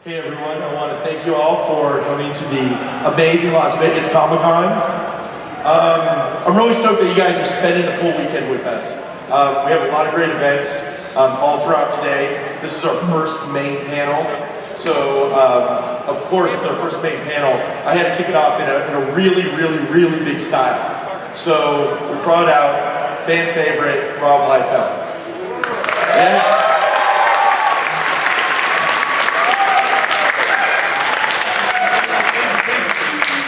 Hey everyone, I want to thank you all for coming to the amazing Las Vegas Comic Con. I'm really stoked that you guys are spending the full weekend with us. We have a lot of great events all throughout today. This is our first main panel. So, of course, with our first main panel, I had to kick it off in a really big style. So, we brought out fan favorite Rob Liefeld. Yeah.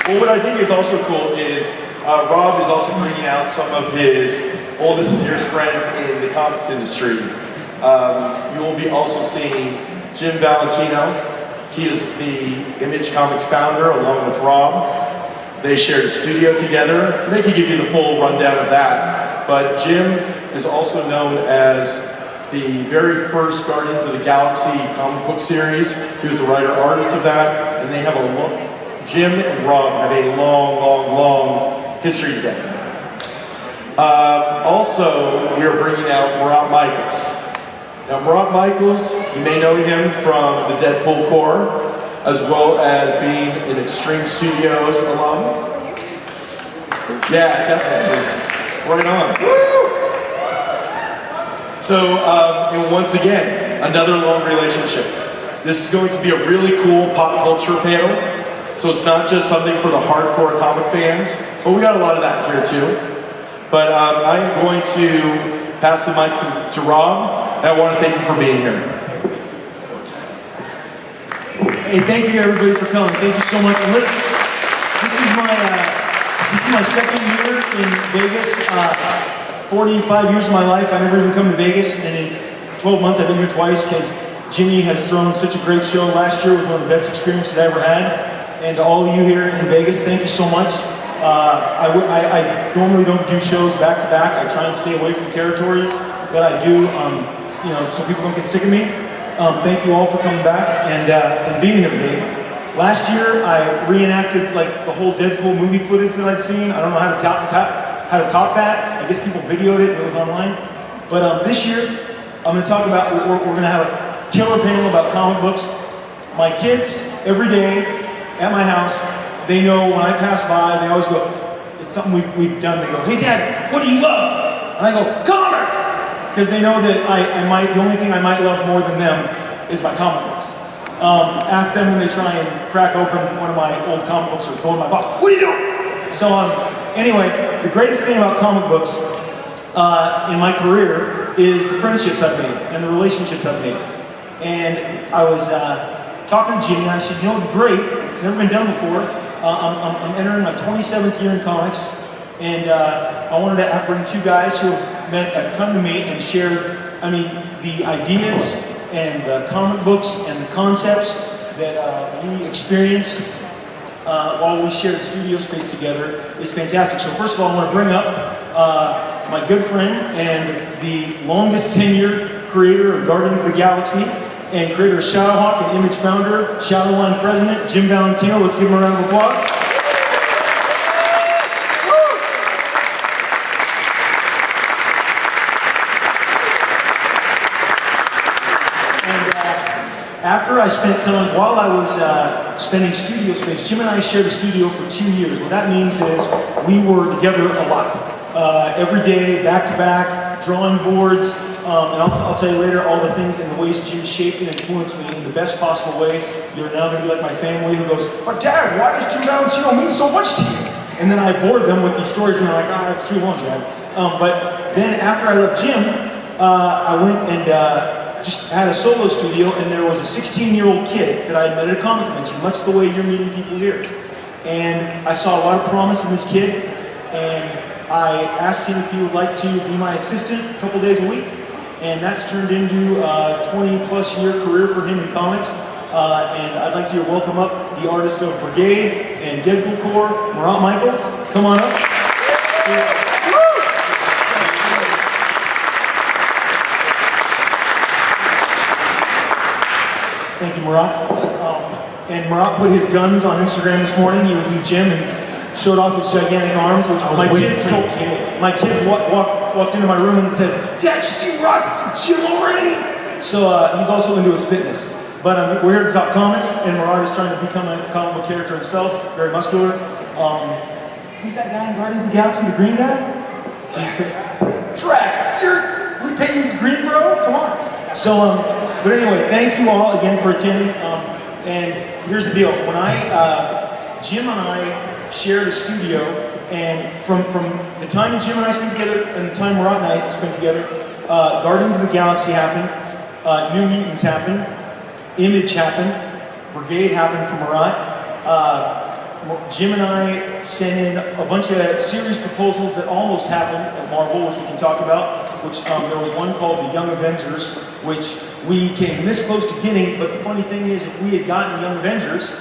Well, what I think is also cool is Rob is also bringing out some of his oldest and dearest friends in the comics industry. You will be also seeing Jim Valentino. He is the Image Comics founder along with Rob. They shared a studio together. They could give you the full rundown of that. But Jim is also known as the very first Guardians of the Galaxy comic book series. He was the writer-artist of that, and they have Jim and Rob have a long history together. Also, we are bringing out Marat Mychaels. Now, Marat Mychaels, you may know him from the Deadpool Corps, as well as being an Extreme Studios alum. Yeah, definitely. Right on. Woo! So, and once again, another long relationship. This is going to be a really cool pop culture panel. So it's not just something for the hardcore comic fans, but we got a lot of that here too. But I'm going to pass the mic to Rob, and I want to thank you for being here. Hey, thank you everybody for coming. Thank you so much. And this is my second year in Vegas. 45 years of my life, I never even come to Vegas, and in 12 months I've been here twice because Jimmy has thrown such a great show. Last year was one of the best experiences I ever had. And to all of you here in Vegas, thank you so much. I normally don't do shows back to back. I try and stay away from territories that I do, so people don't get sick of me. Thank you all for coming back and being here today. Last year, I reenacted like the whole Deadpool movie footage that I'd seen. I don't know how to top that. I guess people videoed it and it was online. But this year, I'm going to talk about. We're going to have a killer panel about comic books. My kids every day. At my house, they know when I pass by, they always go, it's something we've done, they go, hey Dad, what do you love? And I go, comics! Because they know that the only thing I might love more than them is my comic books. Ask them when they try and crack open one of my old comic books or go in my box, what are you doing? So anyway, the greatest thing about comic books in my career is the friendships I've made and the relationships I've made. And I was talking to Jimmy, and I said, you know, it'd be great. It's never been done before. I'm entering my 27th year in comics, and I wanted to bring two guys who have meant a ton to me and share, the ideas and the comic books and the concepts that we experienced while we shared studio space together is fantastic. So first of all, I want to bring up my good friend and the longest tenured creator of Guardians of the Galaxy, and creator of Shadowhawk and Image founder, Shadowline president, Jim Valentino. Let's give him a round of applause. And after I spent time, while I was spending studio space, Jim and I shared a studio for 2 years. What that means is we were together a lot. Every day, back to back, drawing boards, and I'll tell you later all the things and the ways Jim shaped and influenced me in the best possible way. You're now going to be like my family who goes, but Dad, why does Jim Valentino mean so much to you? And then I bored them with these stories and they're like, it's too long, Dad. But then after I left Jim, I went and just had a solo studio, and there was a 16-year-old kid that I had met at a comic convention, much the way you're meeting people here. And I saw a lot of promise in this kid, and I asked him if he would like to be my assistant a couple days a week. And that's turned into a 20-plus year career for him in comics. And I'd like to welcome up the artist of Brigade and Deadpool Corps, Marat Mychaels. Come on up. Thank you, Marat. And Marat put his guns on Instagram this morning. He was in the gym and showed off his gigantic arms, which my kids walked into my room and said, Dad, you see Marat's at the gym already? So he's also into his fitness. But we're here to talk comics, and Marat is trying to become a comic book character himself, very muscular. Who's that guy in Guardians of the Galaxy, the green guy? Jesus. Drax, we pay you green, bro? Come on. So, but anyway, thank you all again for attending. And here's the deal. When Jim and I shared a studio, and from the time Jim and I spent together and the time Marat and I spent together, Guardians of the Galaxy happened, New Mutants happened, Image happened, Brigade happened for Marat. Jim and I sent in a bunch of series proposals that almost happened at Marvel, which we can talk about, which there was one called The Young Avengers, which we came this close to getting, but the funny thing is, if we had gotten Young Avengers,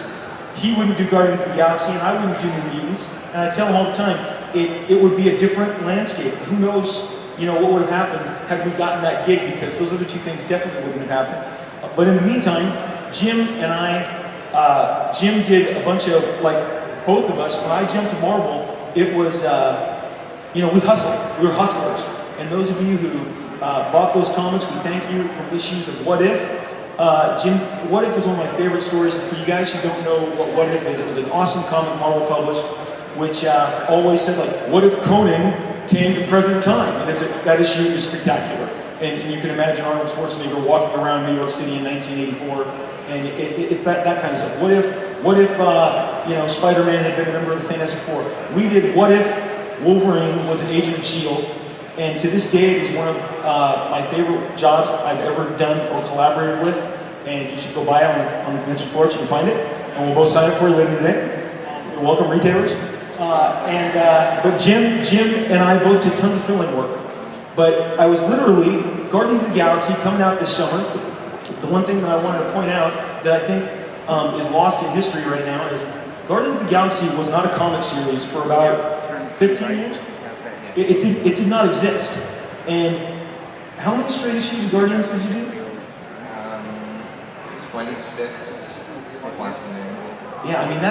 he wouldn't do Guardians of the Galaxy and I wouldn't do New Mutants. And I tell him all the time, it would be a different landscape. Who knows, what would have happened had we gotten that gig, because those other two things definitely wouldn't have happened. But in the meantime, Jim and I, Jim did a bunch of, both of us, when I jumped to Marvel, it was, we hustled. We were hustlers. And those of you who bought those comics, we thank you, from issues of What If. Jim, What If was one of my favorite stories. For you guys who don't know what If is, it was an awesome comic Marvel published, which always said, what if Conan came to present time? And that issue is spectacular. And you can imagine Arnold Schwarzenegger walking around New York City in 1984, and it's that kind of stuff. What if Spider-Man had been a member of the Fantastic Four? We did What If Wolverine was an agent of S.H.I.E.L.D., and to this day it is one of my favorite jobs I've ever done or collaborated with, and you should go buy it on the convention floor if you can find it, and we'll both sign it for you later today. You're welcome, retailers. But Jim and I both did tons of filming work. But I was literally, Guardians of the Galaxy coming out this summer. The one thing that I wanted to point out that I think is lost in history right now is Guardians of the Galaxy was not a comic series for about 15 years. It did not exist. And how many straight issues of Guardians did you do? 26 plus an annual. Yeah, I mean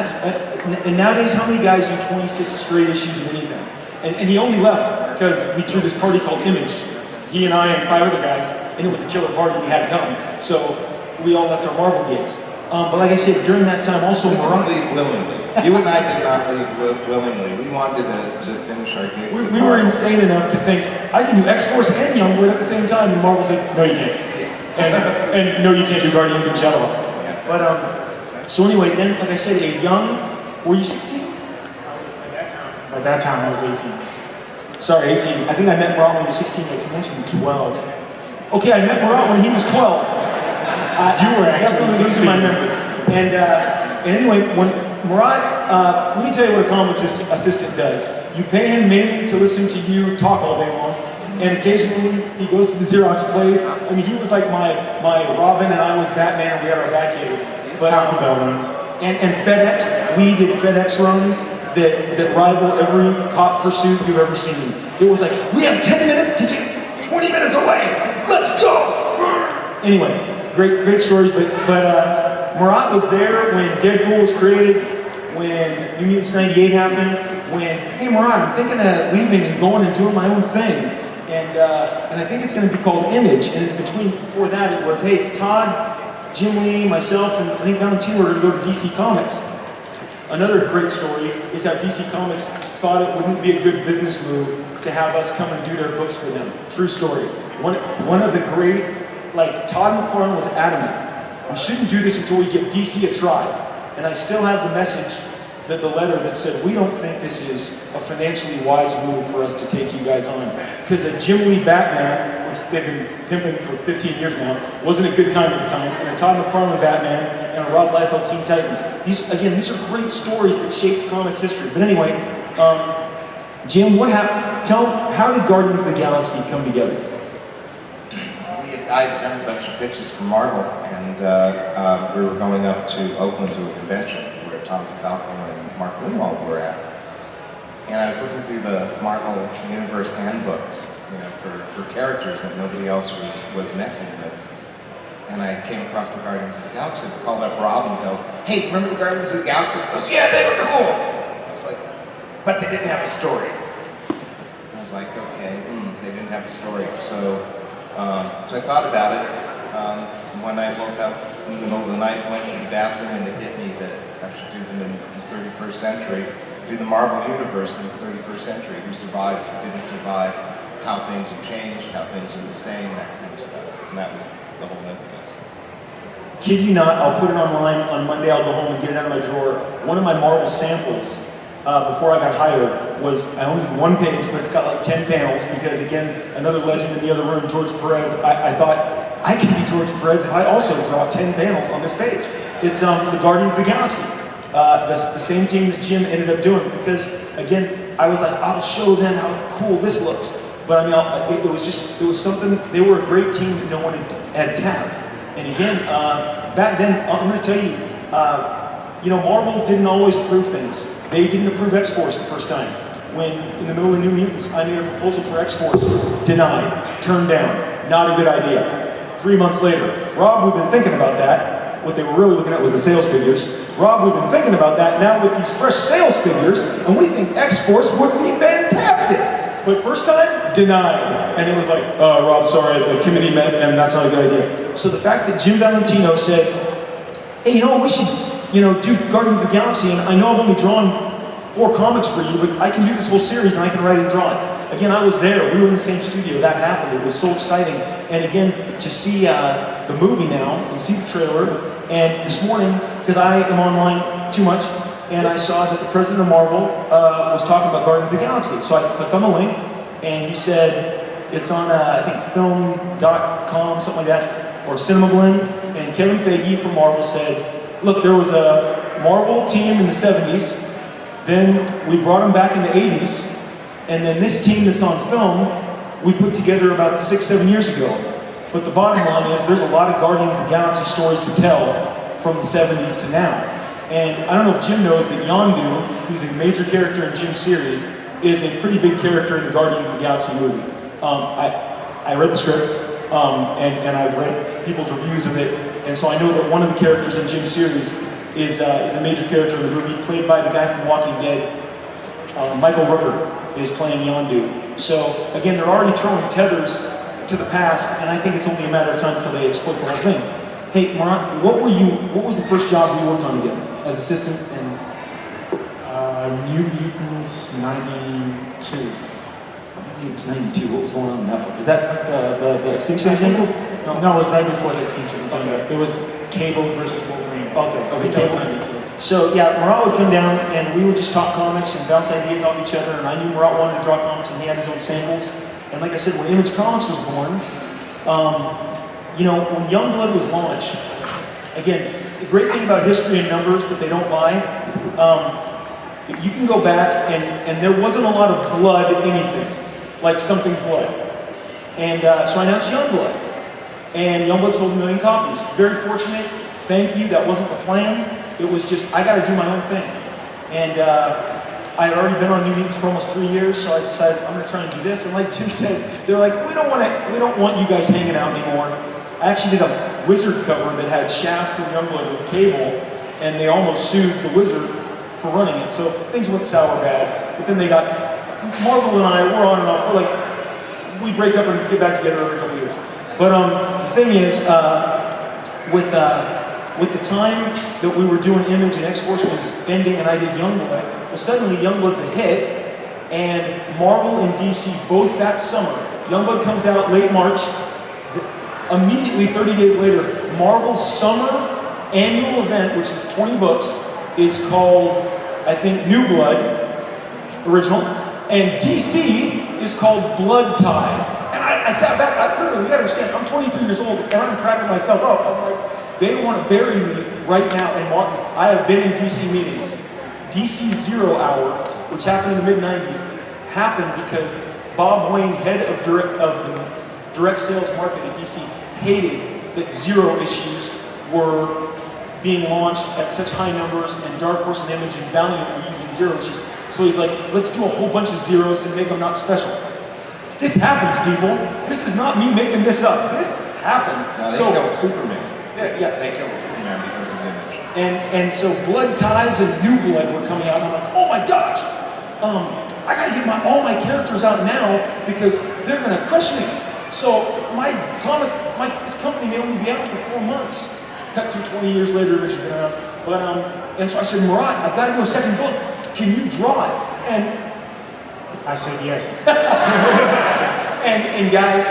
and nowadays how many guys do 26 straight issues of anything? And he only left because we threw this party called Image. He and I and 5 other guys, and it was a killer party, we had to come. So we all left our Marvel gigs. But like I said, during that time also We Marat... didn't leave willingly. You and I did not leave willingly. We wanted to finish our gigs. We were insane enough to think, I can do X-Force and Youngblood at the same time, and Marvel said, no you can't. Yeah. And no you can't do Guardians and Shadowhawk. Yeah. But so anyway, then like I said, were you 16? At that time I was 18. Sorry, 18. I think I met Marat when he was 16, but you mentioned 12. Okay, I met Marat when he was 12. You were definitely losing my memory. And anyway, when Marat, let me tell you what a comics assistant does. You pay him mainly to listen to you talk all day long, and occasionally he goes to the Xerox place. I mean, he was like my Robin, and I was Batman, and we had our Batcave. But Taco Bell runs. And FedEx, we did FedEx runs that rival every cop pursuit you've ever seen. It was like, we have 10 minutes to get 20 minutes away. Let's go! Anyway, great stories. But Marat was there when Deadpool was created, when New Mutants 98 happened, when, hey Marat, I'm thinking of leaving and going and doing my own thing. And I think it's going to be called Image. And in between, before that, it was, hey, Todd, Jim Lee, myself, and I think Valentino were going to go to DC Comics. Another great story is how DC Comics thought it wouldn't be a good business move to have us come and do their books for them. True story. One of the great, Todd McFarlane was adamant, we shouldn't do this until we give DC a try. And I still have the message, the letter that said, we don't think this is a financially wise move for us to take you guys on. Because a Jim Lee Batman, which they've been pimping for 15 years now, wasn't a good time at the time. And a Todd McFarlane Batman and a Rob Liefeld Teen Titans. These are great stories that shaped comics history. But anyway, Jim, what happened? How did Guardians of the Galaxy come together? I had done a bunch of pitches for Marvel, and we were going up to Oakland to a convention where Tom DeFalco and Mark Greenwald were at. And I was looking through the Marvel Universe handbooks, for characters that nobody else was messing with. And I came across the Guardians of the Galaxy, and called up Rob and go, hey, remember the Guardians of the Galaxy? He goes, yeah, they were cool. I was like, but they didn't have a story. I was like, okay, they didn't have a story. So I thought about it. One night I woke up in the middle of the night, went to the bathroom, and it hit me that I should do them in the 31st century, do the Marvel Universe in the 31st century, who survived, who didn't survive, how things have changed, how things are the same, that kind of stuff. And that was the whole impetus. Kid you not, I'll put it online on Monday. I'll go home and get it out of my drawer. One of my Marvel samples before I got hired was, I only did one page, but it's got like 10 panels because, again, another legend in the other room, George Perez. I thought, I can be George Perez if I also draw 10 panels on this page. It's the Guardians of the Galaxy. The same team that Jim ended up doing because, again, I was like, I'll show them how cool this looks. But I mean, it was something, they were a great team that no one had tapped. And again, back then, I'm going to tell you, Marvel didn't always approve things. They didn't approve X-Force the first time. When, in the middle of New Mutants, I made a proposal for X-Force, denied, turned down, not a good idea. 3 months later, Rob, we've been thinking about that. What they were really looking at was the sales figures. Rob, we've been thinking about that now with these fresh sales figures, and we think X-Force would be fantastic. But first time, denied. And it was like, Rob, sorry, the committee met, and that's not a good idea. So the fact that Jim Valentino said, hey, we should, do Guardians of the Galaxy, and I know I've only drawn 4 comics for you, but I can do this whole series, and I can write and draw it. Again, I was there. We were in the same studio. That happened. It was so exciting. And again, to see the movie now, and see the trailer, and this morning, because I am online too much, and I saw that the president of Marvel was talking about Guardians of the Galaxy. So I clicked on the link, and he said, it's on, I think, film.com, something like that, or Cinema Blend, and Kevin Feige from Marvel said, look, there was a Marvel team in the 70s, then we brought them back in the 80s, and then this team that's on film, we put together about 6-7 years ago. But the bottom line is, there's a lot of Guardians of the Galaxy stories to tell from the 70s to now. And I don't know if Jim knows that Yondu, who's a major character in Jim's series, is a pretty big character in the Guardians of the Galaxy movie. I read the script, and I've read people's reviews of it, and so I know that one of the characters in Jim's series is a major character in the movie, played by the guy from Walking Dead. Michael Rooker is playing Yondu. So again, they're already throwing tethers to the past, and I think it's only a matter of time until they exploit the whole thing. Hey, Marat, what was the first job you worked on again as assistant? New Mutants 92. It's 92. What was going on in that book? Is that like the Extinction Agent? No, it was right before the Extinction Agent. Okay. It was Cable versus Wolverine. Okay, Cable. 92. So yeah, Marat would come down and we would just talk comics and bounce ideas off each other, and I knew Marat wanted to draw comics and he had his own samples. And like I said, when Image Comics was born, when Youngblood was launched, again, the great thing about history and numbers that they don't lie, you can go back and there wasn't a lot of blood anything, like something blood. And so I announced Youngblood. And Youngblood sold 1 million copies. Very fortunate, thank you, that wasn't the plan. It was just, I gotta do my own thing. And I had already been on New Mutants for almost 3 years, so I decided I'm gonna try and do this. And like Jim said, they're like, we don't want you guys hanging out anymore. I actually did a Wizard cover that had Shaft from Youngblood with Cable, and they almost sued the Wizard for running it. So things went sour bad. But then they got, Marvel and I, we're on and off. We're like, we break up and get back together every couple years. But the thing is, with the time that we were doing Image and X-Force was ending and I did Youngblood, well suddenly Youngblood's a hit, and Marvel and DC both that summer. Youngblood comes out late March. Immediately 30 days later, Marvel's summer annual event, which is 20 books, is called, I think, New Blood, original, and DC is called Blood Ties. And I sat back, literally, you gotta understand, I'm 23 years old, and I'm cracking myself up. I'm like, they want to bury me right now. And I have been in DC meetings. DC Zero Hour, which happened in the mid-90s, happened because Bob Wayne, head of the direct sales market at DC, hated that Zero issues were being launched at such high numbers, and Dark Horse and Image and Valiant were using Zero issues. So he's like, let's do a whole bunch of Zeros and make them not special. This happens, people. This is not me making this up. This happens. No, they killed Superman. Yeah. They killed Superman because of Image. And so Blood Ties and New Blood were coming out, and I'm like, oh my gosh, I gotta get all my characters out now because they're gonna crush me. So this company may only be out for 4 months, Cut to 20 years later, Rich has been around. But, and so I said, Marat, I've got to do a second book. Can you draw it? And I said yes. and guys,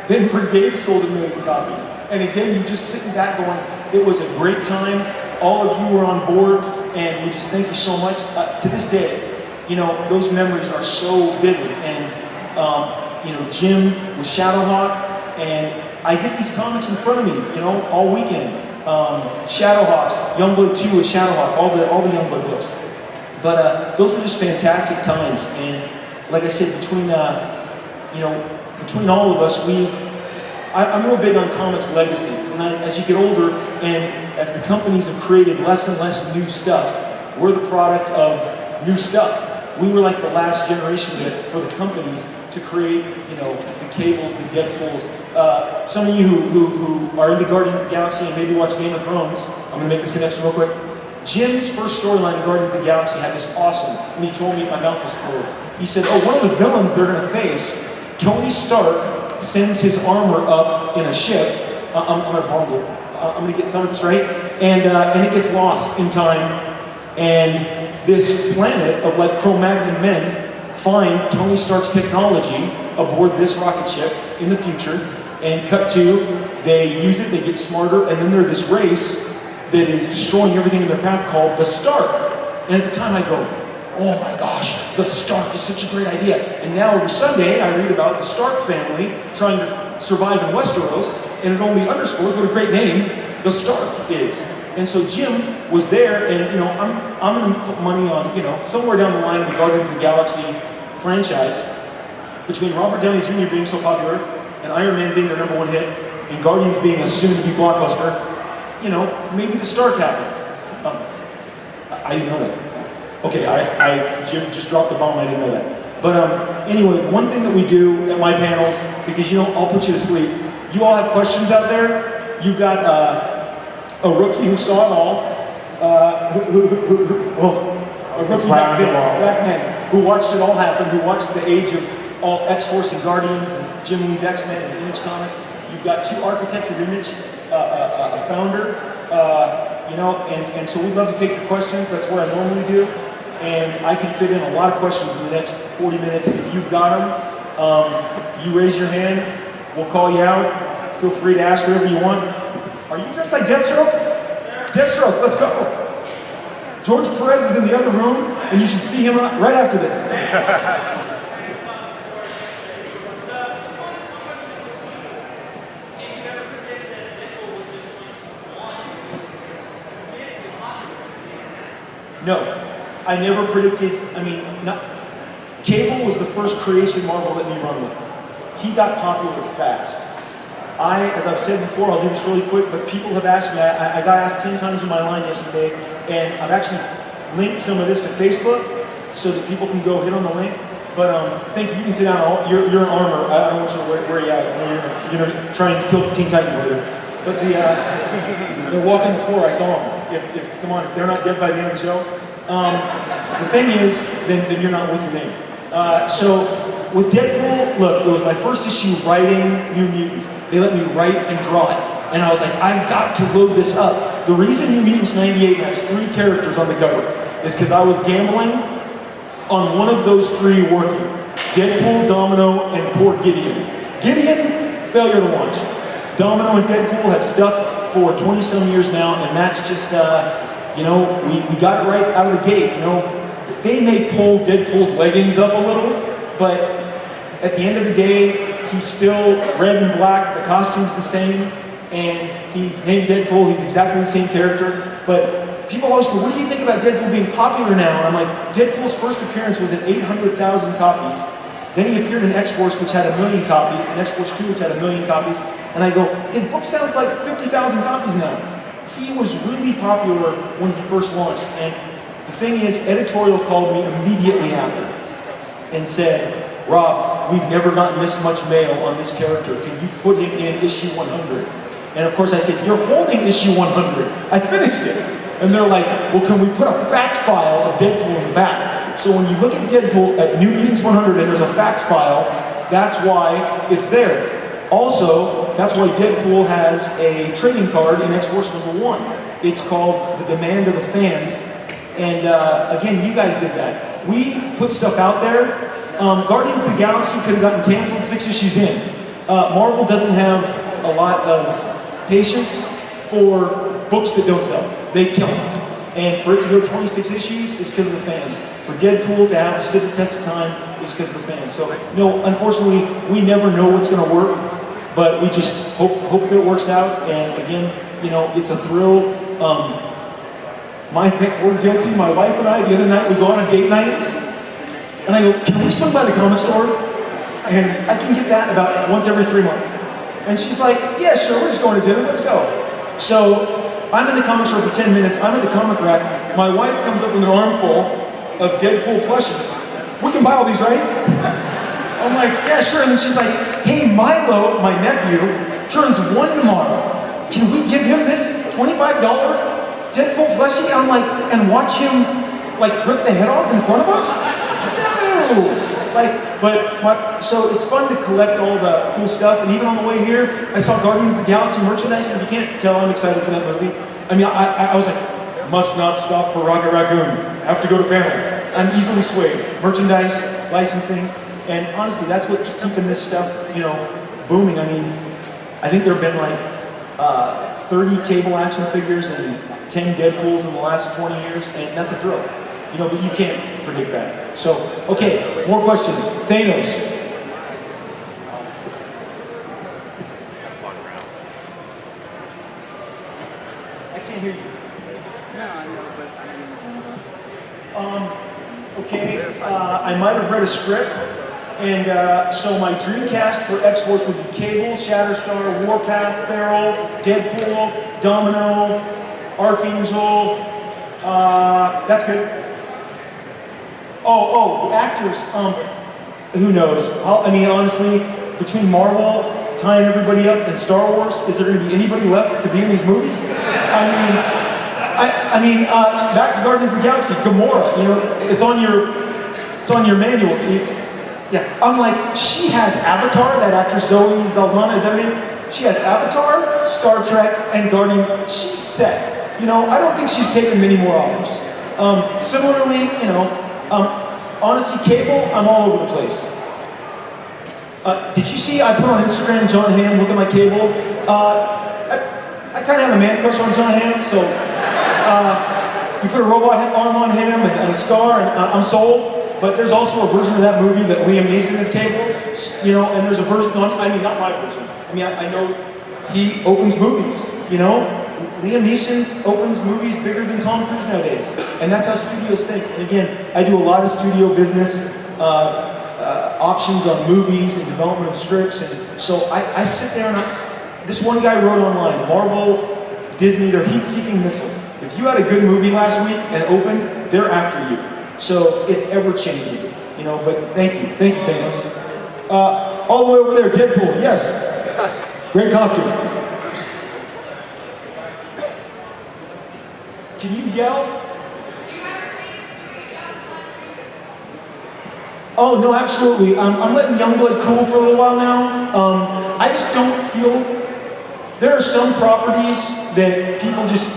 then Brigade sold 1 million copies. And again, you're just sitting back going, it was a great time. All of you were on board, and we just thank you so much. To this day, you know, those memories are so vivid. And, you know, Jim with Shadowhawk, and I get these comics in front of me, you know, all weekend. Shadowhawks, Youngblood 2 with Shadowhawk, all the Youngblood books. But those were just fantastic times. And like I said, between, you know, between all of us, I'm real big on comics legacy. And as you get older, and as the companies have created less and less new stuff, we're the product of new stuff. We were like the last generation for the companies to create, you know, the Cables, the Deadpools. Some of you who are into Guardians of the Galaxy and maybe watch Game of Thrones, I'm gonna make this connection real quick. Jim's first storyline in Guardians of the Galaxy had this awesome, when he told me my mouth was full. He said, oh, one of the villains they're gonna face, Tony Stark sends his armor up in a ship. I'm gonna bungle it. I'm gonna get some of this right. And it gets lost in time. And this planet of like Cro-Magnon men find Tony Stark's technology aboard this rocket ship in the future. And cut to, they use it, they get smarter, and then they're this race that is destroying everything in their path called the Stark. And at the time I go, oh my gosh, the Stark is such a great idea. And now every Sunday I read about the Stark family trying to survive in Westeros, and it only underscores what a great name the Stark is. And so Jim was there, and you know, I'm gonna put money on, you know, somewhere down the line of the Guardians of the Galaxy franchise, between Robert Downey Jr. being so popular, and Iron Man being their #1 hit, and Guardians being a soon-to-be blockbuster, you know, maybe the Stark happens. I didn't know that. Okay, Jim just dropped the bomb, I didn't know that. But anyway, one thing that we do at my panels, because you know, I'll put you to sleep. You all have questions out there. You've got a rookie who saw it all, a rookie back then, who watched it all happen, who watched the age of all X-Force and Guardians and Jim Lee's X-Men and Image Comics. You've got 2 architects of Image, a founder, you know, and so we'd love to take your questions. That's what I normally do. And I can fit in a lot of questions in the next 40 minutes. If you've got them, you raise your hand, we'll call you out. Feel free to ask whatever you want. Are you dressed like Deathstroke? Deathstroke, let's go. George Perez is in the other room, and you should see him right after this. No, I never predicted, Cable was the first creation Marvel let me run with. He got popular fast. As I've said before, I'll do this really quick, but people have asked me, I got asked 10 times in my line yesterday, and I've actually linked some of this to Facebook so that people can go hit on the link. But thank you, you can sit down, you're in armor, I don't want you to wear you out, you're gonna try and kill Teen Titans later. But they're walking the floor, I saw them. Come on, if they're not dead by the end of the show. The thing is, then you're not with your name. So with Deadpool, look, it was my first issue writing New Mutants. They let me write and draw it. And I was like, I've got to load this up. The reason New Mutants 98 has 3 characters on the cover is because I was gambling on one of those 3 working. Deadpool, Domino, and poor Gideon. Gideon, failure to launch. Domino and Deadpool have stuck for 20 some years now, and that's just, you know, we got it right out of the gate. You know, they may pull Deadpool's leggings up a little, but at the end of the day, he's still red and black, the costume's the same, and he's named Deadpool, he's exactly the same character, but people always go, what do you think about Deadpool being popular now? And I'm like, Deadpool's first appearance was at 800,000 copies. Then he appeared in X-Force, which had 1 million copies, and X-Force 2, which had 1 million copies. And I go, his book sounds like 50,000 copies now. He was really popular when he first launched. And the thing is, editorial called me immediately after and said, Rob, we've never gotten this much mail on this character. Can you put him in issue 100? And of course I said, you're holding issue 100. I finished it. And they're like, well, can we put a fact file of Deadpool in the back? So when you look at Deadpool at New Mutants 100 and there's a fact file, that's why it's there. Also, that's why Deadpool has a trading card in X-Force #1. It's called The Demand of the Fans. And again, you guys did that. We put stuff out there. Guardians of the Galaxy could have gotten canceled 6 issues in. Marvel doesn't have a lot of patience for books that don't sell. They kill them. And for it to go 26 issues is because of the fans. For Deadpool to have stood the test of time is because of the fans. So, no, unfortunately, we never know what's going to work, but we just hope that it works out. And again, you know, it's a thrill. We're guilty, my wife and I, the other night, we go on a date night, and I go, can we swing by the comic store? And I can get that about once every 3 months. And she's like, yeah, sure, we're just going to dinner, let's go. So, I'm in the comic store for 10 minutes, I'm at the comic rack, my wife comes up with an armful of Deadpool plushies. We can buy all these, right? I'm like, yeah, sure. And then she's like, hey, Milo, my nephew, turns 1 tomorrow. Can we give him this $25 Deadpool plushie? I'm like, and watch him like rip the head off in front of us? No! Like, so it's fun to collect all the cool stuff. And even on the way here, I saw Guardians of the Galaxy merchandise, and you can't tell I'm excited for that movie. I mean, I was like, must not stop for Rocket Raccoon. Have to go to panel. I'm easily swayed. Merchandise, licensing, and honestly, that's what's keeping this stuff, you know, booming. I mean, I think there have been like 30 cable action figures and 10 Deadpools in the last 20 years, and that's a thrill. You know, but you can't predict that. So, okay, more questions. Thanos. I can't hear you. Okay, I might have read a script, and so my Dreamcast for X-Force would be Cable, Shatterstar, Warpath, Feral, Deadpool, Domino, Archangel. That's good. Oh, the actors. Who knows? I mean, honestly, between Marvel tying everybody up and Star Wars, is there going to be anybody left to be in these movies? I mean, back to Guardians of the Galaxy, Gamora. You know, it's on your manual. Yeah, I'm like, she has Avatar. That actress Zoe Saldana, is that her name? She has Avatar, Star Trek, and Guardian. She's set. You know, I don't think she's taken many more offers. Similarly, you know, honestly, Cable, I'm all over the place. Did you see I put on Instagram John Hamm, look at my Cable? I kind of have a man crush on John Hamm, so you put a robot arm on him and a scar, and I'm sold. But there's also a version of that movie that Liam Neeson is Cable, you know, and there's a version, I mean, not my version. I mean, I know he opens movies, you know? Liam Neeson opens movies bigger than Tom Cruise nowadays. And that's how studios think. And again, I do a lot of studio business, options on movies and development of scripts. And so I sit there and this one guy wrote online, Marvel, Disney, they're heat-seeking missiles. If you had a good movie last week and opened, they're after you. So it's ever-changing, you know, but thank you, Thanos. All the way over there, Deadpool, yes. Great costume. Can you yell? Oh, no, absolutely. I'm letting Youngblood cool for a little while now. I just don't feel, there are some properties that people just,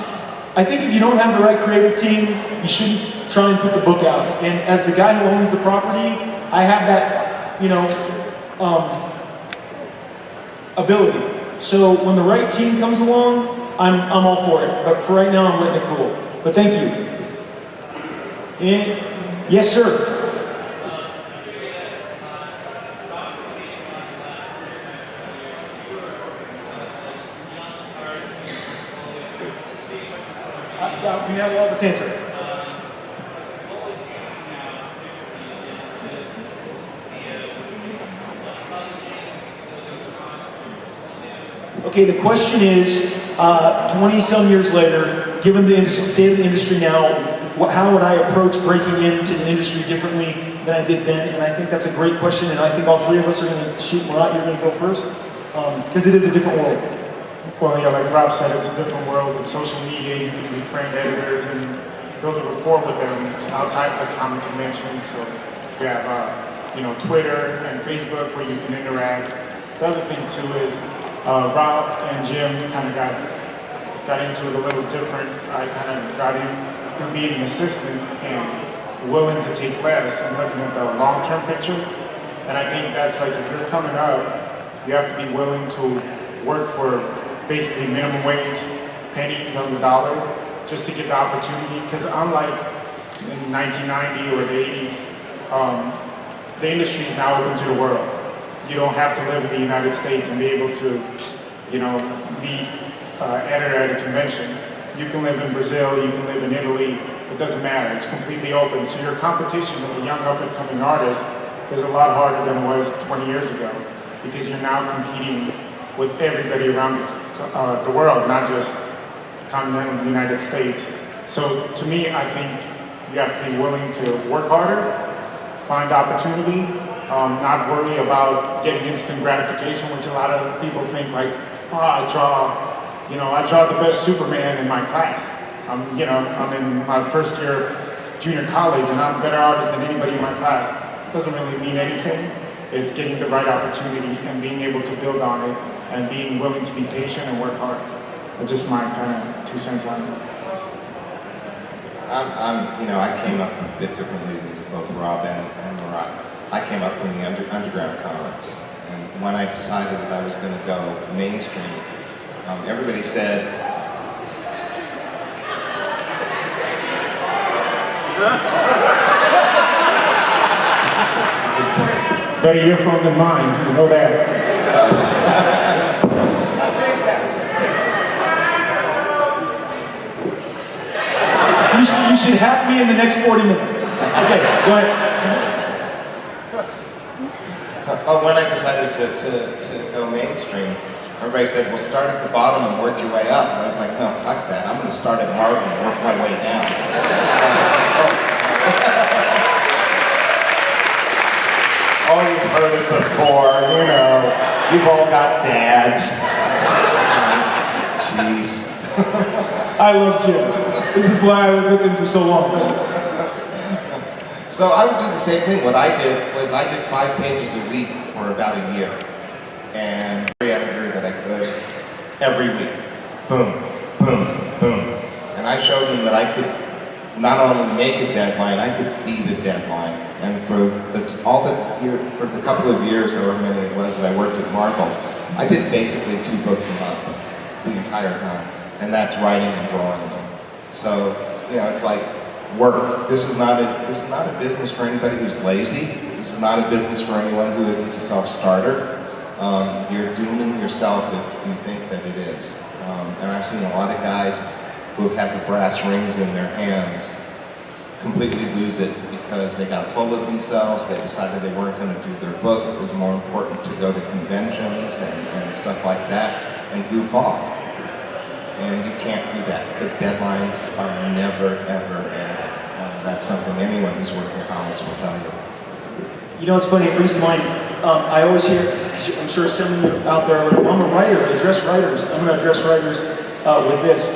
I think if you don't have the right creative team, you shouldn't try and put the book out. And as the guy who owns the property, I have that, you know, ability. So when the right team comes along, I'm all for it. But for right now, I'm letting it cool. But thank you. And, yes, sir. We have all this answer. Okay, the question is, 20-some years later, given the state of the industry now, how would I approach breaking into the industry differently than I did then? And I think that's a great question, and I think all three of us are going to shoot. Marat, you're going to go first, because it is a different world. Well, yeah, like Rob said, it's a different world with social media. You can befriend editors and build a rapport with them outside of the comic conventions. So we have, you know, Twitter and Facebook where you can interact. the other thing too is Rob and Jim kind of got into it a little different. I kind of got in through being an assistant and willing to take less and looking at the long-term picture. And I think that's like, if you're coming up, you have to be willing to work for basically minimum wage, pennies on the dollar, just to get the opportunity. Because unlike in 1990 or the 80s, the industry is now open to the world. You don't have to live in the United States and be able to, you know, be editor at a convention. You can live in Brazil, you can live in Italy, it doesn't matter, it's completely open. So your competition as a young up-and-coming artist is a lot harder than it was 20 years ago, because you're now competing with everybody around the world, not just the continental United States. So to me, I think you have to be willing to work harder, find opportunity, not worry about getting instant gratification, which a lot of people think like, oh, I draw the best Superman in my class. I'm in my first year of junior college and I'm a better artist than anybody in my class. It doesn't really mean anything. It's getting the right opportunity and being able to build on it and being willing to be patient and work hard. That's just my kind of 2 cents on it. I came up a bit differently than both Rob and Marat. I came up from the underground comics, and when I decided that I was going to go mainstream, everybody said, Better earphone than mine, you know that. You should hack me in the next 40 minutes. Okay, go ahead. when I decided to go mainstream, everybody said, well, start at the bottom and work your way up. And I was like, no, fuck that. I'm going to start at Marvel and work my way down. Oh, you've heard it before, you've all got dads. Jeez. I love Jim. This is why I was with him for so long. So I would do the same thing. What I did was I did 5 pages a week for about a year. And every editor that I could, every week. Boom, boom, boom. And I showed them that I could not only make a deadline, I could beat a deadline. And for the couple of years, however many it was that I worked at Marvel, I did basically 2 books a month the entire time. And that's writing and drawing them. So, it's like work. This is not a business for anybody who's lazy. This is not a business for anyone who isn't a self-starter. You're dooming yourself if you think that it is. And I've seen a lot of guys who have had the brass rings in their hands completely lose it because they got full of themselves, they decided they weren't going to do their book, it was more important to go to conventions and stuff like that, and goof off. And you can't do that because deadlines are never, ever ending. That's something anyone who's working comics will tell you. You know, it's funny, it brings to mind, I always hear, because I'm sure some of you out there are like, well, I'm a writer, I address writers. I'm going to address writers with this.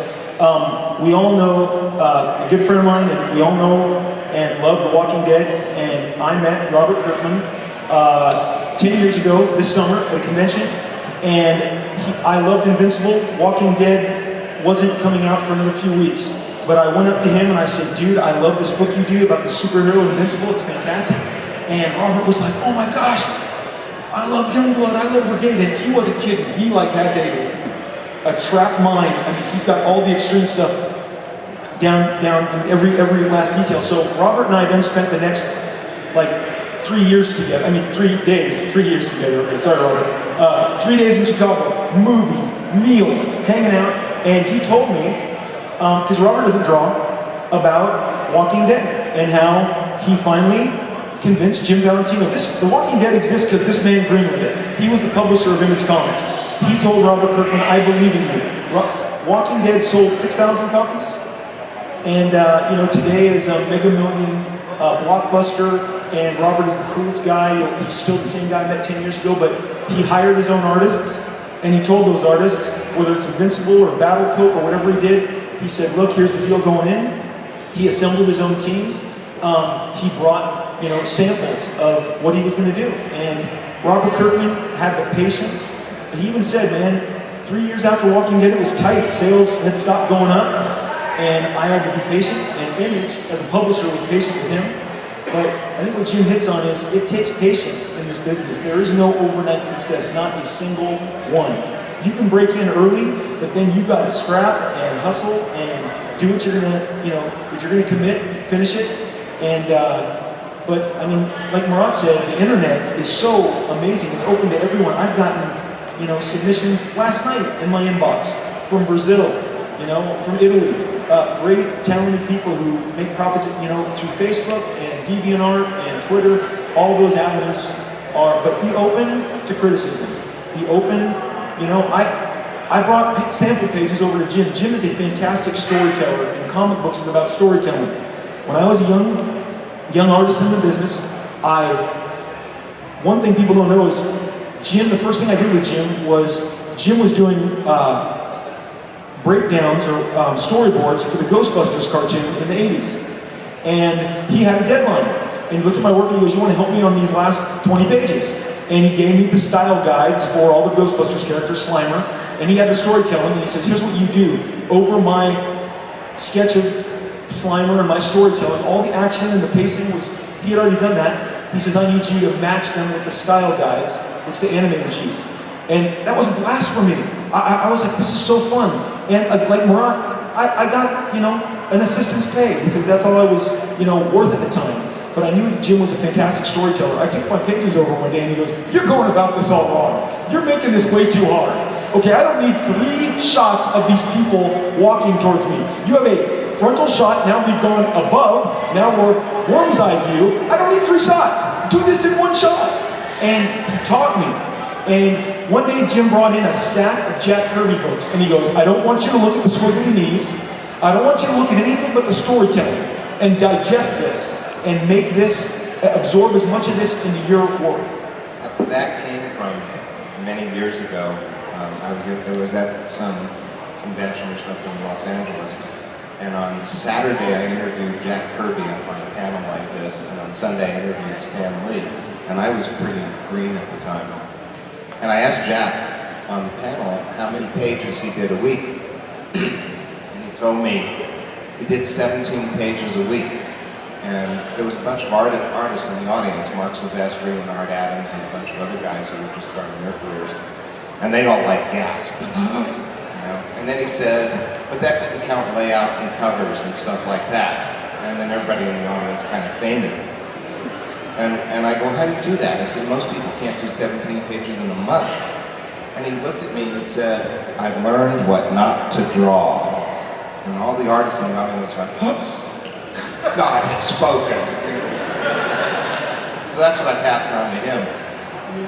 We all know, a good friend of mine, and we all know and love The Walking Dead, and I met Robert Kirkman 10 years ago this summer at a convention, and I loved Invincible. Walking Dead wasn't coming out for another few weeks, but I went up to him and I said, dude, I love this book you do about the superhero Invincible, it's fantastic. And Robert was like, oh my gosh, I love Youngblood, I love Brigade, and he wasn't kidding. He has a trap mind. I mean, he's got all the extreme stuff down in every last detail. So Robert and I then spent the next 3 years together. I mean, 3 days, 3 years together. Okay, sorry, Robert. 3 days in Chicago, movies, meals, hanging out, and he told me, because Robert doesn't draw, about Walking Dead and how he finally convinced Jim Valentino. The Walking Dead exists because this man greenlit it. He was the publisher of Image Comics. He told Robert Kirkman, I believe in you. Walking Dead sold 6,000 copies. And, today is a mega million blockbuster, and Robert is the coolest guy. He's still the same guy I met 10 years ago, but he hired his own artists, and he told those artists, whether it's Invincible or Battle Pope or whatever he did, he said, look, here's the deal going in. He assembled his own teams. He brought, samples of what he was going to do. And Robert Kirkman had the patience. He even said, man, 3 years after Walking Dead, it was tight. Sales had stopped going up, and I had to be patient. And Image, as a publisher, was patient with him. But I think what Jim hits on is it takes patience in this business. There is no overnight success, not a single one. You can break in early, but then you've got to scrap and hustle and do what you're gonna, if you're gonna commit, finish it. And but I mean, like Marat said, the internet is so amazing. It's open to everyone. I've gotten, submissions last night in my inbox from Brazil, from Italy. Great, talented people who make propositions, through Facebook and DeviantArt and Twitter. All those avenues are, but be open to criticism. Be open. I brought sample pages over to Jim. Jim is a fantastic storyteller, and comic books is about storytelling. When I was a young artist in the business, one thing people don't know is Jim, the first thing I did with Jim was doing breakdowns or storyboards for the Ghostbusters cartoon in the 80s. And he had a deadline. And he looked at my work and he goes, you want to help me on these last 20 pages? And he gave me the style guides for all the Ghostbusters characters, Slimer, and he had the storytelling, and he says, here's what you do. Over my sketch of Slimer and my storytelling, all the action and the pacing he had already done that. He says, I need you to match them with the style guides, which the animators use. And that was a blast for me. I was like, this is so fun. And like Marat, I got, an assistant's pay because that's all I was, worth at the time. But I knew that Jim was a fantastic storyteller. I took my pages over one day and he goes, you're going about this all wrong. You're making this way too hard. Okay, I don't need 3 shots of these people walking towards me. You have a frontal shot, now we've gone above, now we're worm's eye view. I don't need 3 shots. Do this in 1 shot. And he taught me. And one day Jim brought in a stack of Jack Kirby books and he goes, I don't want you to look at the squiggly knees. I don't want you to look at anything but the storytelling and digest this and make this, absorb as much of this into your work. That came from many years ago. I was at some convention or something in Los Angeles, and on Saturday I interviewed Jack Kirby up on a panel like this, and on Sunday I interviewed Stan Lee, and I was pretty green at the time. And I asked Jack on the panel how many pages he did a week, and he told me he did 17 pages a week. And there was a bunch of artists in the audience, Mark Silvestri and Art Adams and a bunch of other guys who were just starting their careers. And they all gasped, And then he said, but that didn't count layouts and covers and stuff like that. And then everybody in the audience kind of fainted. And I go, how do you do that? I said, most people can't do 17 pages in a month. And he looked at me and he said, I've learned what not to draw. And all the artists in the audience went, huh? God had spoken. So that's what I passed on to him.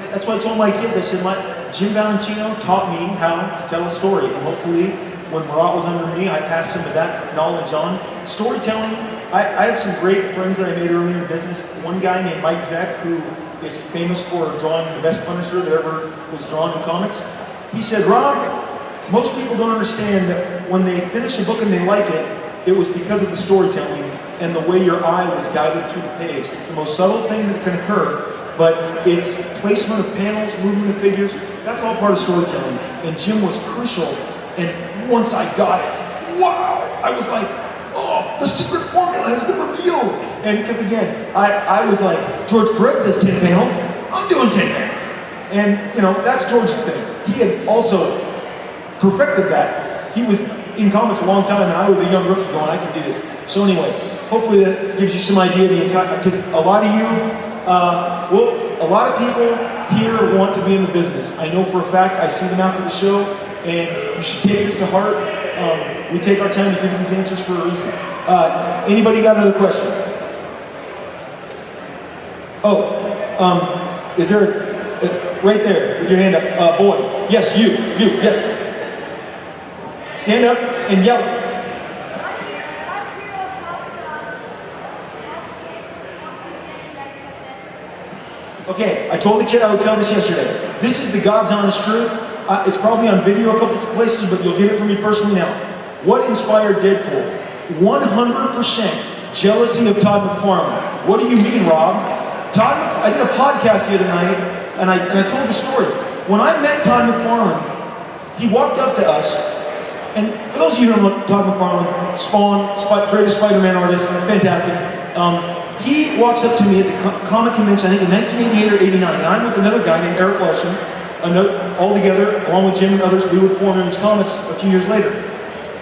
That's what I told my kids. I said, Jim Valentino taught me how to tell a story. And hopefully, when Marat was under me, I passed some of that knowledge on. Storytelling, I had some great friends that I made earlier in business. One guy named Mike Zeck, who is famous for drawing the best Punisher that ever was drawn in comics. He said, Rob, most people don't understand that when they finish a book and they like it, it was because of the storytelling and the way your eye was guided through the page. It's the most subtle thing that can occur, but it's placement of panels, movement of figures, that's all part of storytelling. And Jim was crucial, and once I got it, wow! I was like, oh, the secret formula has been revealed! And because again, I was like, George Perez does 10 panels, I'm doing 10 panels. And that's George's thing. He had also perfected that. He was in comics a long time, and I was a young rookie going, I can do this. So anyway, hopefully that gives you some idea of the entire, because a lot of you, a lot of people here want to be in the business. I know for a fact, I see them after the show, and you should take this to heart. We take our time to give you these answers for a reason. Anybody got another question? Oh, is there, right there, with your hand up, boy. Yes, you, yes. Stand up and yell. Okay, I told the kid I would tell this yesterday. This is the God's honest truth. It's probably on video a couple of places, but you'll get it from me personally now. What inspired Deadpool? 100% jealousy of Todd McFarlane. What do you mean, Rob? I did a podcast the other night, and I told the story. When I met Todd McFarlane, he walked up to us, and for those of you who don't know Todd McFarlane, Spawn, greatest Spider-Man artist, fantastic. He walks up to me at the comic convention, I think in 1988 or 89, and I'm with another guy named Eric Larson. All together, along with Jim and others, we would form Image Comics a few years later.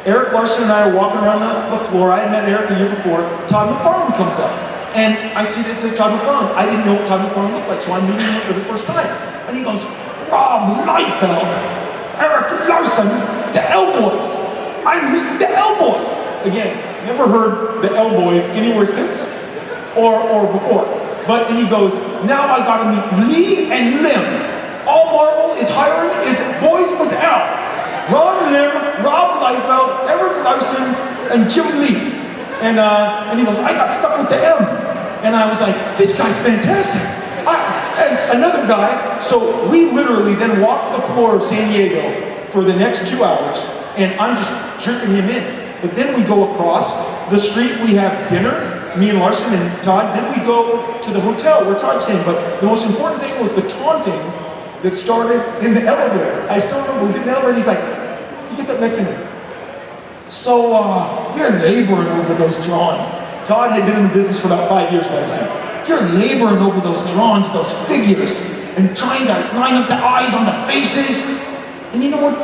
Eric Larson and I are walking around the floor. I had met Eric a year before. Todd McFarlane comes up, and I see that it says Todd McFarlane. I didn't know what Todd McFarlane looked like, so I'm meeting him for the first time. And he goes, Rob Liefeld, Eric Larson, the L-Boys. I meet the L-Boys. Again, never heard the L-Boys anywhere since or before. And he goes, now I gotta meet Lee and Lim. All Marvel is hiring is boys with L. Ron Lim, Rob Liefeld, Eric Larson, and Jim Lee. And he goes, I got stuck with the M. And I was like, this guy's fantastic. And another guy, so we literally then walked the floor of San Diego for the next 2 hours, and I'm just jerking him in. But then we go across the street, we have dinner, me and Larson and Todd, then we go to the hotel where Todd's staying. But the most important thing was the taunting that started in the elevator. I still remember we get in the elevator, he's like, he gets up next to me. So, you're laboring over those drawings. Todd had been in the business for about 5 years by this time. You're laboring over those drawings, those figures, and trying to line up the eyes on the faces. And you know what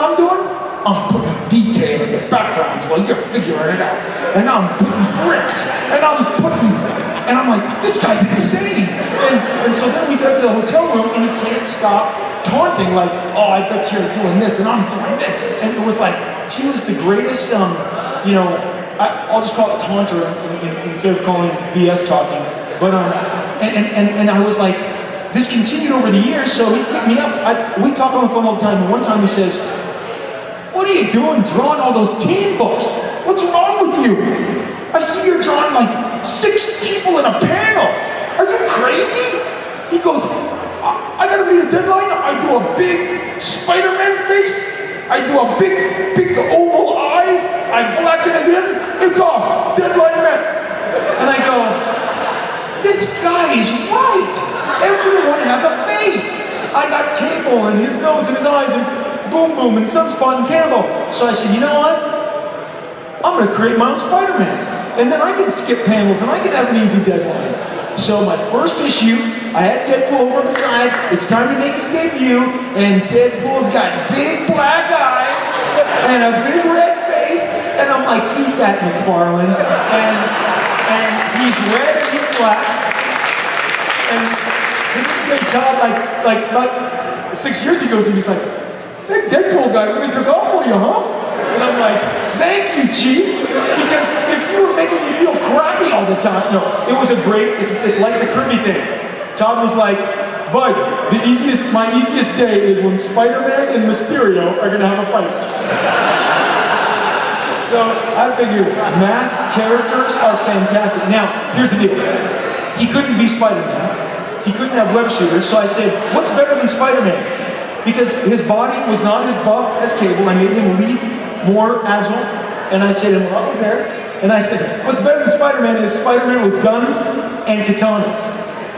I'm doing? I'm putting detail in the backgrounds while you're figuring it out. And I'm putting bricks, and I'm like, this guy's insane. And so then we get up to the hotel room, and he can't stop taunting, like, oh, I bet you're doing this, and I'm doing this. And it was like, he was the greatest, I'll just call it taunter instead of calling BS talking. But, and I was like, this continued over the years, so he picked me up. We talk on the phone all the time, and one time he says, what are you doing drawing all those teen books? What's wrong with you? I see you're drawing like 6 people in a panel. Are you crazy? He goes, I gotta meet a deadline. I do a big Spider-Man face. I do a big oval eye. I blacken it in. It's off. Deadline met. And I go, this guy is right. Everyone has a face. I got Cable and his nose and his eyes and Boom Boom and Sunspot and Campbell. So I said, you know what? I'm gonna create my own Spider-Man. And then I can skip panels and I can have an easy deadline. So my first issue, I had Deadpool over on the side. It's time to make his debut. And Deadpool's got big black eyes and a big red face. And I'm like, eat that, McFarlane. And he's red and he's black. And this made Todd like 6 years ago, so he's like, that Deadpool guy really took off for you, huh? And I'm like, thank you, Chief, because if you were making me feel crappy all the time, no, it was a great, it's like the Kirby thing. Todd was like, Bud, my easiest day is when Spider-Man and Mysterio are gonna have a fight. So I figured masked characters are fantastic. Now, here's the deal. He couldn't be Spider-Man. He couldn't have web shooters, so I said, what's better than Spider-Man? Because his body was not as buff as Cable. I made him leap more agile. And I said, and I was there, and I said, what's better than Spider-Man is Spider-Man with guns and katanas.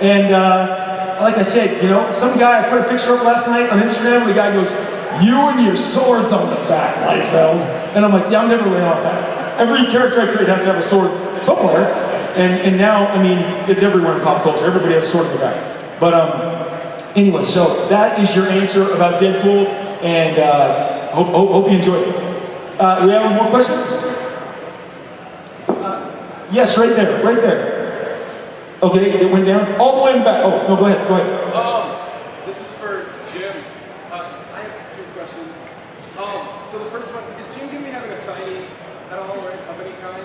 And like I said, you know, some guy, I put a picture up last night on Instagram, and the guy goes, you and your swords on the back, Liefeld. And I'm like, yeah, I'm never laying off that. Every character I create has to have a sword somewhere. And now, I mean, it's everywhere in pop culture. Everybody has a sword in the back. But anyway, so that is your answer about Deadpool, and hope you enjoyed it. We have more questions? Yes, right there. Okay, it went down all the way in the back. Oh, no, go ahead. This is for Jim. I have 2 questions. So the first one, is Jim going to be having a signing at all, right, of any kind?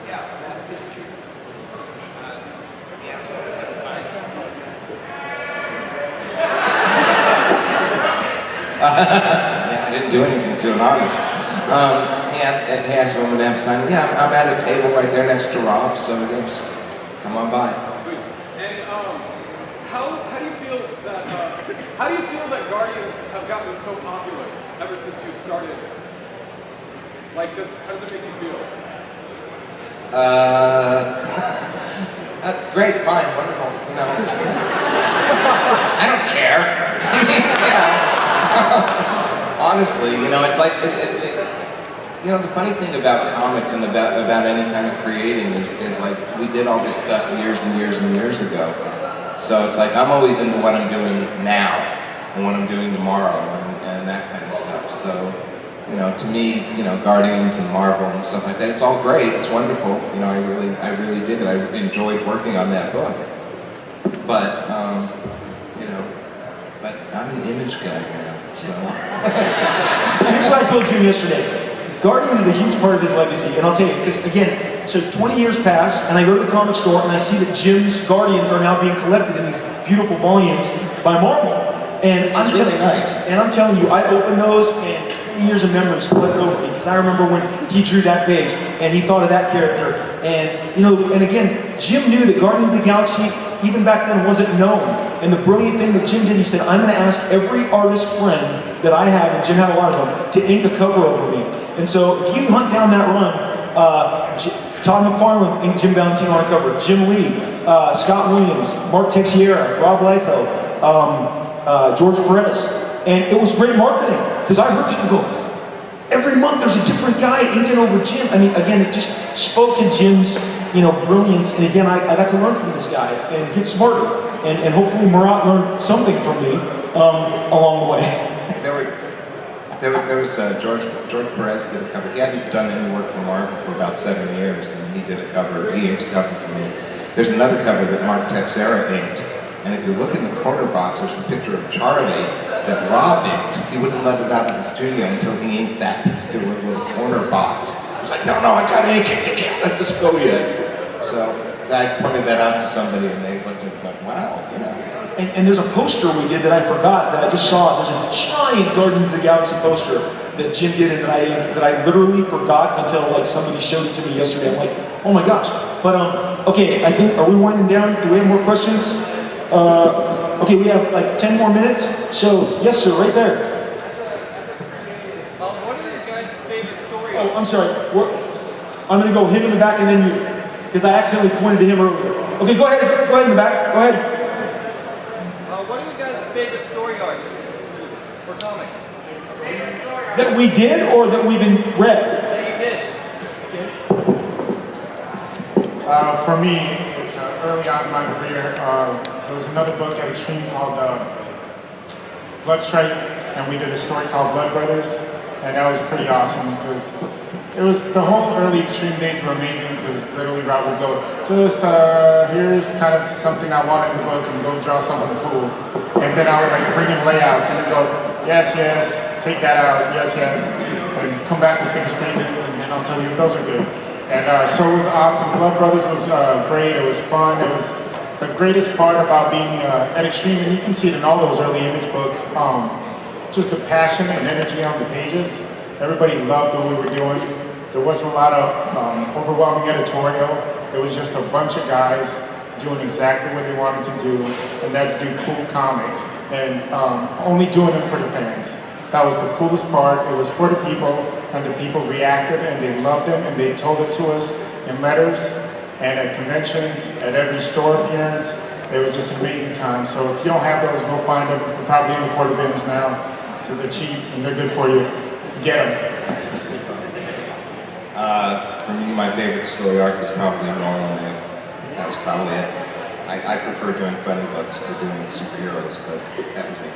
Yeah, that is true. Yes, yeah, I didn't do anything to him, honest. He asked if I'm going to have a signing. Yeah, I'm at a table right there next to Rob, so yeah, just come on by. Sweet. And how do you feel that Guardians have gotten so popular ever since you started? Like, how does it make you feel? Great, fine, wonderful. You know. Honestly, you know, it's like, you know, the funny thing about comics and about any kind of creating is like, we did all this stuff years and years and years ago. So it's like, I'm always into what I'm doing now and what I'm doing tomorrow and that kind of stuff. So, you know, to me, you know, Guardians and Marvel and stuff like that, it's all great, it's wonderful. You know, I really did it. I enjoyed working on that book. But, you know, but I'm an image guy now, so. Here's what I told Jim yesterday. Guardians is a huge part of his legacy, and I'll tell you, because again, so 20 years pass, and I go to the comic store, and I see that Jim's Guardians are now being collected in these beautiful volumes by Marvel. And It's really nice. And I'm telling you, I opened those, and 20 years of memories flooded over me, because I remember when he drew that page, and he thought of that character. And, you know, and again, Jim knew that Guardians of the Galaxy, even back then, wasn't known. And the brilliant thing that Jim did, he said, I'm going to ask every artist friend that I have, and Jim had a lot of them, to ink a cover over me. And so if you hunt down that run, Todd McFarlane inked Jim Valentino on a cover, Jim Lee, Scott Williams, Mark Texiera, Rob Liefeld, George Perez. And it was great marketing, because I heard people go, every month there's a different guy inking over Jim. I mean, again, it just spoke to Jim's, you know, brilliance. And again, I got to learn from this guy and get smarter. And hopefully Marat learned something from me along the way. There was George Perez did a cover. He hadn't done any work for Marvel for about 7 years, and he did a cover. He inked a cover for me. There's another cover that Mark Texiera inked, and if you look in the corner box, there's a picture of Charlie that Rob inked. He wouldn't let it out of the studio until he inked that particular little corner box. He was like, no, I gotta ink it. You can't let this go yet. So I pointed that out to somebody, and they looked at it like, wow, yeah. And there's a poster we did that I forgot, that I just saw. There's a giant Guardians of the Galaxy poster that Jim did and that I literally forgot until like somebody showed it to me yesterday. I'm like, oh my gosh. But okay, I think, are we winding down? Do we have more questions? Okay, we have like 10 more minutes. So, yes sir, right there. What are your guys' favorite story? Oh, I'm sorry. I'm gonna go him in the back and then you, because I accidentally pointed to him earlier. Okay, go ahead in the back, go ahead. What are you guys' favorite story arcs for comics? That we did or that we've read? That you did. For me, it's early on in my career. There was another book at Extreme called Bloodstrike, and we did a story called Blood Brothers, and that was pretty awesome because it was the whole early Extreme days were amazing because literally Rob would go, just here's kind of something I want in the book and go draw something cool, and then I would like bring him layouts and he'd go, yes, take that out, yes, and come back with finished pages, and I'll tell you those are good. And so it was awesome. Blood Brothers was great. It was fun. It was the greatest part about being at Extreme, and you can see it in all those early image books. Just the passion and energy on the pages. Everybody loved what we were doing. There wasn't a lot of overwhelming editorial. It was just a bunch of guys doing exactly what they wanted to do, and that's do cool comics, and only doing them for the fans. That was the coolest part. It was for the people, and the people reacted, and they loved them, and they told it to us in letters, and at conventions, at every store appearance. It was just an amazing time. So if you don't have those, go find them. They're probably in the quarter bins now, so they're cheap, and they're good for you. Get them. For me, my favorite story arc was probably Normal Man. That was probably it. I prefer doing funny books to doing superheroes, but that was me.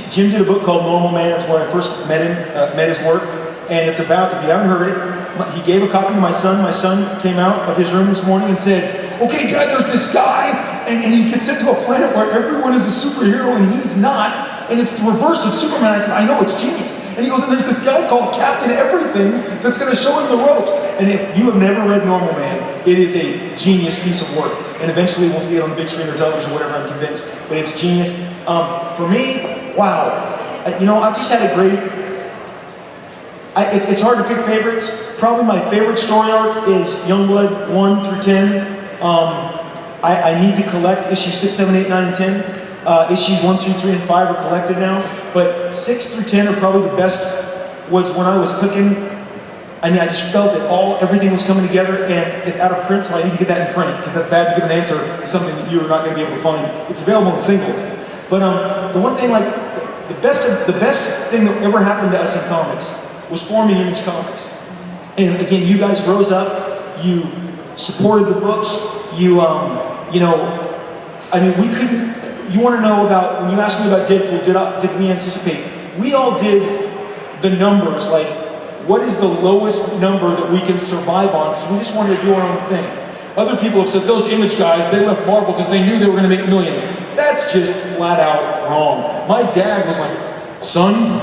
Jim did a book called Normal Man. That's where I first met him, met his work. And it's about, if you haven't heard it, he gave a copy to my son. My son came out of his room this morning and said, okay, Dad, there's this guy, and he gets sent to a planet where everyone is a superhero and he's not, and it's the reverse of Superman. I said, I know, it's genius. And he goes, and there's this guy called Captain Everything that's going to show him the ropes. And if you have never read Normal Man, it is a genius piece of work. And eventually we'll see it on the big screen or television or whatever, I'm convinced. But it's genius. For me, wow. You know, I've just had a great... it's hard to pick favorites. Probably my favorite story arc is Youngblood 1 through 10. I need to collect issues 6, 7, 8, 9, and 10. Issues 1 through 3 and 5 are collected now, but 6 through 10 are probably the best. Was when I was clicking, I mean, I just felt that everything was coming together, and it's out of print, so I need to get that in print, because that's bad to give an answer to something that you're not going to be able to find. It's available in singles. But the one thing, like, the best thing that ever happened to us in comics was forming Image Comics. And again, you guys rose up, you supported the books, you know, I mean, we couldn't, you want to know about, when you asked me about Deadpool, did we anticipate? We all did the numbers, like, what is the lowest number that we can survive on, because we just wanted to do our own thing. Other people have said, those Image guys, they left Marvel because they knew they were going to make millions. That's just flat out wrong. My dad was like, son,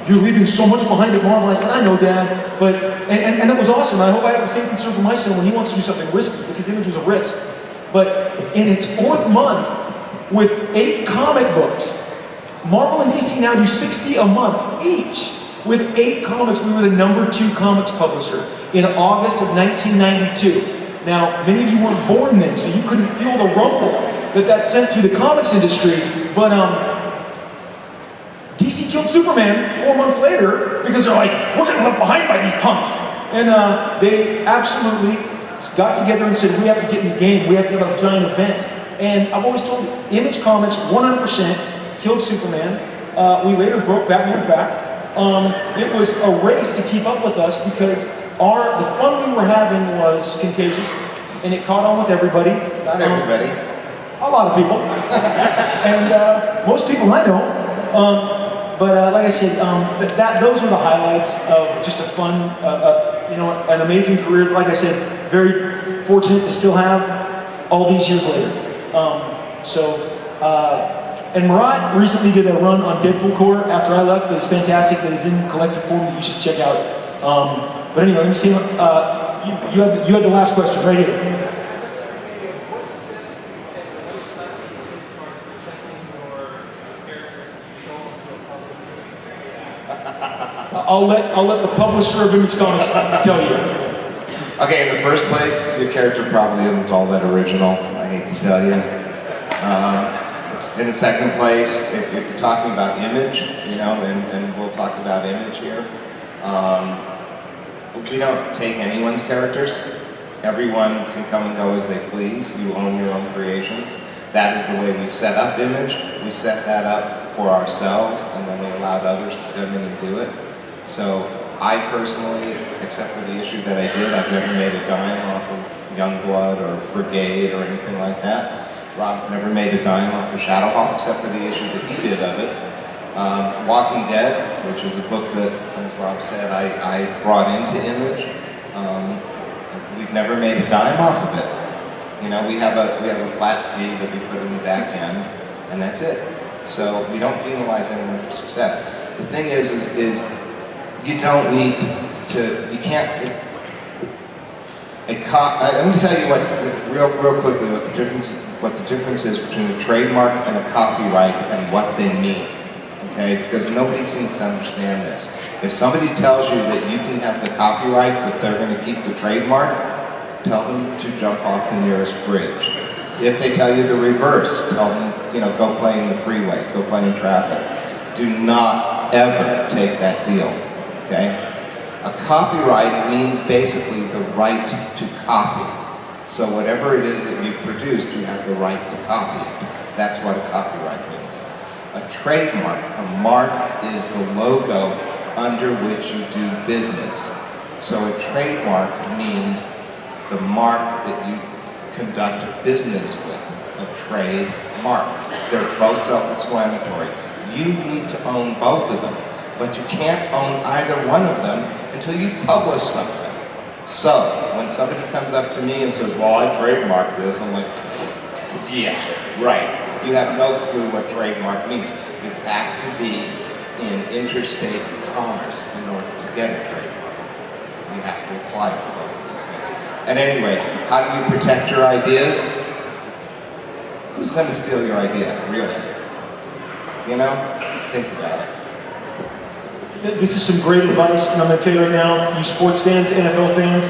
you're leaving so much behind at Marvel. I said, I know, Dad, but, and it was awesome. I hope I have the same concern for my son when he wants to do something risky, because Image was a risk. But in its 4th month, with 8 comic books, Marvel and DC now do 60 a month each. With 8 comics, we were the #2 comics publisher in August of 1992. Now, many of you weren't born then, so you couldn't feel the rumble that sent through the comics industry, but DC killed Superman 4 months later because they're like, we're getting left behind by these punks. And they absolutely got together and said, we have to get in the game, we have to have a giant event. And I've always told you, Image Comics 100% killed Superman. We later broke Batman's back. It was a race to keep up with us because the fun we were having was contagious, and it caught on with everybody. Not everybody. A lot of people. And most people I know. But like I said, those are the highlights of just a fun, you know, an amazing career. Like I said, very fortunate to still have all these years later. And Marat recently did a run on Deadpool Corps after I left. It was fantastic. That is in collected form that you should check out. But anyway, let me see. You had the last question right here. I'll let the publisher of Image Comics tell you. Okay, in the first place, your character probably isn't all that original, I hate to tell you. In the second place, if you're talking about Image, you know, and we'll talk about Image here, we don't take anyone's characters. Everyone can come and go as they please. You own your own creations. That is the way we set up Image. We set that up for ourselves, and then we allowed others to come in and do it. So I personally, except for the issue that I did, I've never made a dime off of Youngblood or Brigade or anything like that. Rob's never made a dime off of Shadowhawk, except for the issue that he did of it. Walking Dead, which is a book that, as Rob said, I brought into Image. We've never made a dime off of it. You know, we have a flat fee that we put in the back end, and that's it. So we don't penalize anyone for success. The thing is you don't need to, you can't, let me tell you real quickly what the difference is between a trademark and a copyright and what they mean, okay? Because nobody seems to understand this. If somebody tells you that you can have the copyright but they're going to keep the trademark, tell them to jump off the nearest bridge. If they tell you the reverse, tell them, you know, go play in the freeway, go play in traffic. Do not ever take that deal, okay? A copyright means basically the right to copy. So whatever it is that you've produced, you have the right to copy it. That's what a copyright means. A trademark, a mark, is the logo under which you do business. So a trademark means the mark that you conduct business with, a trademark. They're both self-explanatory. You need to own both of them, but you can't own either one of them until you publish something. So, when somebody comes up to me and says, well, I trademarked this, I'm like, yeah, right. You have no clue what trademark means. You have to be in interstate commerce in order to get a trademark. You have to apply for one of these things. At any rate, how do you protect your ideas? Who's going to steal your idea, really? You know? Think about it. This is some great advice, and I'm going to tell you right now, you sports fans, NFL fans,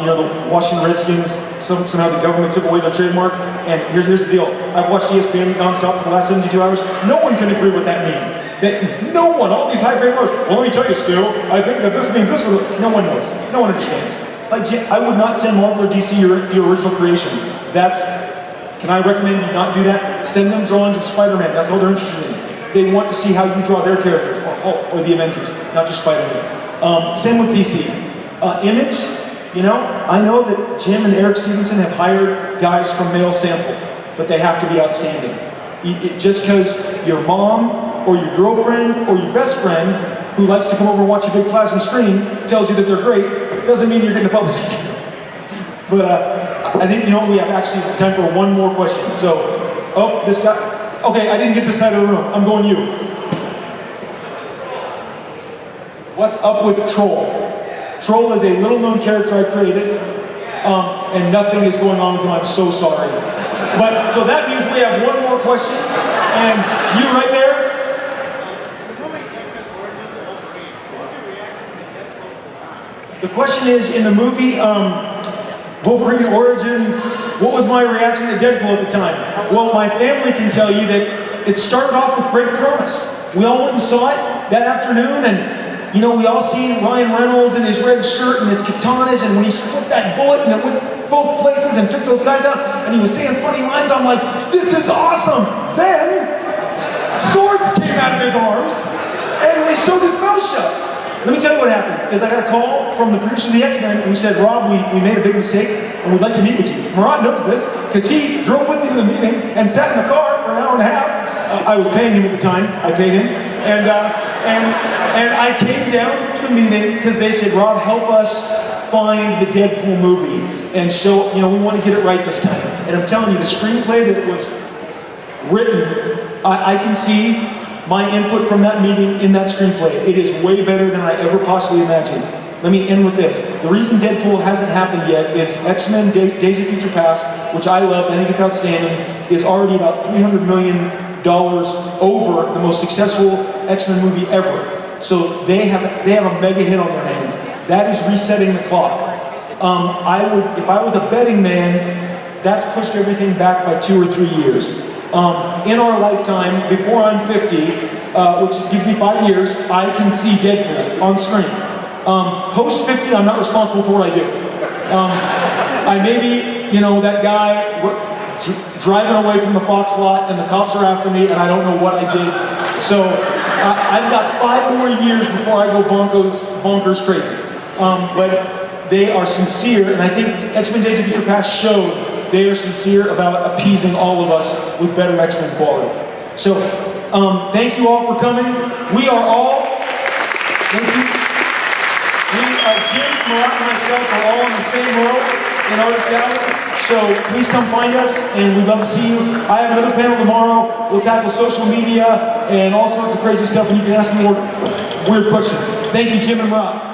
you know, the Washington Redskins, somehow the government took away their trademark, and here's the deal. I've watched ESPN nonstop for the last 72 hours. No one can agree what that means. That no one, all these high-grade lawyers, well, let me tell you, Stu, I think that this means this for the, no one knows. No one understands. Like, I would not send Marvel or DC your original creations. Can I recommend you not do that? Send them drawings of Spider-Man. That's all they're interested in. they want to see how you draw their characters, or Hulk, or the Avengers, not just Spider-Man. Same with DC. Image, you know, I know that Jim and Eric Stevenson have hired guys from male samples, but they have to be outstanding. Just because your mom, or your girlfriend, or your best friend, who likes to come over and watch a big plasma screen, tells you that they're great, doesn't mean you're getting a publicist. But I think, you know, we have actually time for one more question. So, oh, this guy. Okay, I didn't get this side of the room. I'm going you. What's up with Troll? Troll is a little-known character I created, and nothing is going on with him. I'm so sorry. But so that means we have one more question, and you right there. The question is, in the movie Wolverine Origins, what was my reaction to Deadpool at the time? Well, my family can tell you that it started off with great promise. We all went and saw it that afternoon, and you know, we all seen Ryan Reynolds in his red shirt and his katanas, and when he split that bullet and it went both places and took those guys out, and he was saying funny lines, I'm like, this is awesome! Then, swords came out of his arms, and they showed his mouth shut. Let me tell you what happened, is I got a call from the producer of the X-Men who said, Rob, we made a big mistake, and we'd like to meet with you. Marat knows this, because he drove with me to the meeting and sat in the car for an hour and a half. I was paying him at the time, I paid him, and I came down to the meeting because they said, Rob, help us find the Deadpool movie and show, you know, we want to get it right this time. And I'm telling you, the screenplay that was written, I can see my input from that meeting in that screenplay. It is way better than I ever possibly imagined. Let me end with this. The reason Deadpool hasn't happened yet is X-Men Days of Future Past, which I love, I think it's outstanding, is already about $300 million over the most successful X-Men movie ever. So they have a mega hit on their hands. That is resetting the clock. If I was a betting man, that's pushed everything back by 2 or 3 years. In our lifetime, before I'm 50, which gives me 5 years, I can see Deadpool on screen. Post 50, I'm not responsible for what I do. I may be, you know, that guy driving away from the Fox lot and the cops are after me and I don't know what I did. So I've got 5 more years before I go bonkers crazy. But they are sincere, and I think X-Men Days of Future Past showed they are sincere about appeasing all of us with better X-Men quality. So, thank you all for coming. We are all, thank you. Jim, Marat, and myself are all in the same row in Artist Alley. So please come find us, and we'd love to see you. I have another panel tomorrow. We'll tackle social media and all sorts of crazy stuff, and you can ask me more weird questions. Thank you, Jim and Marat.